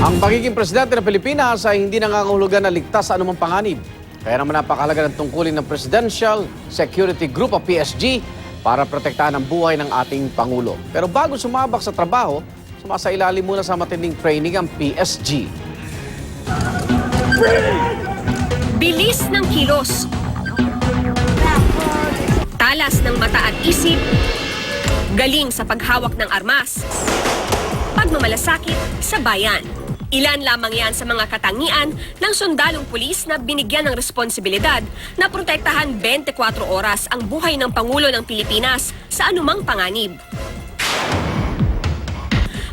Ang pagiging presidente ng Pilipinas ay hindi nangangahulugan na ligtas sa anumang panganib. Kaya naman napakahalaga ng tungkulin ng Presidential Security Group o PSG para protektahan ang buhay ng ating Pangulo. Pero bago sumabak sa trabaho, sumasailalim muna sa matinding training ang PSG. Bilis ng kilos, talas ng mata at isip, galing sa paghawak ng armas, pagmamalasakit sa bayan. Ilan lamang yan sa mga katangian ng sundalong pulis na binigyan ng responsibilidad na protektahan 24 oras ang buhay ng Pangulo ng Pilipinas sa anumang panganib.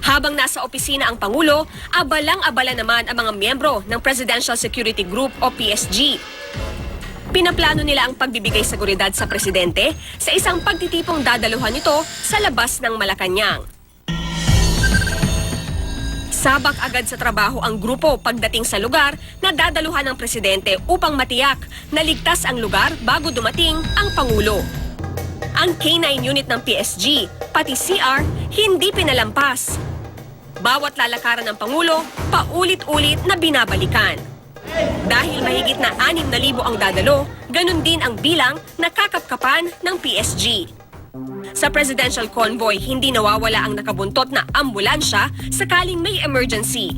Habang nasa opisina ang Pangulo, abalang-abala naman ang mga miyembro ng Presidential Security Group o PSG. Pinaplano nila ang pagbibigay seguridad sa presidente sa isang pagtitipong dadaluhan nito sa labas ng Malacanang. Sabak agad sa trabaho ang grupo pagdating sa lugar na dadaluhan ng presidente upang matiyak na ligtas ang lugar bago dumating ang Pangulo. Ang K9 unit ng PSG, pati CR, hindi pinalampas. Bawat lalakaran ng Pangulo, paulit-ulit na binabalikan. Dahil mahigit na 6,000 ang dadalo, ganun din ang bilang na kakapkapan ng PSG. Sa presidential convoy, hindi nawawala ang nakabuntot na ambulansya sakaling may emergency.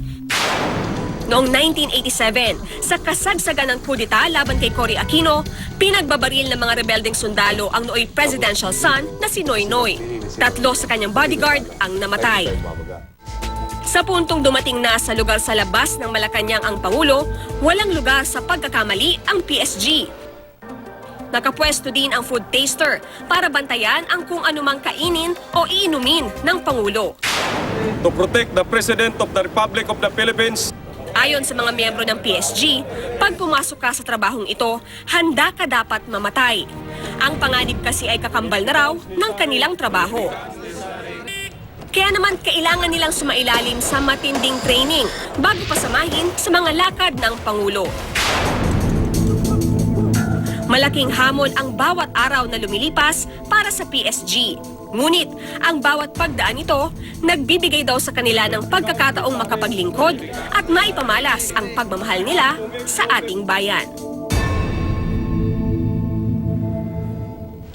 Noong 1987, sa kasagsagan ng kudeta laban kay Cory Aquino, pinagbabaril ng mga rebeldeng sundalo ang nooy presidential son na si Noynoy. 3 sa kanyang bodyguard ang namatay. Sa puntong dumating na sa lugar sa labas ng Malacanang ang Pangulo, walang lugar sa pagkakamali ang PSG. Nakapwesto din ang food taster para bantayan ang kung anumang kainin o iinumin ng Pangulo. To protect the President of the Republic of the Philippines. Ayon sa mga miyembro ng PSG, pag pumasok ka sa trabahong ito, handa ka dapat mamatay. Ang panganib kasi ay kakambal na raw ng kanilang trabaho. Kaya naman kailangan nilang sumailalim sa matinding training bago pasamahin sa mga lakad ng Pangulo. Malaking hamon ang bawat araw na lumilipas para sa PSG. Ngunit ang bawat pagdaan nito, nagbibigay daw sa kanila ng pagkakataong makapaglingkod at maipamalas ang pagmamahal nila sa ating bayan.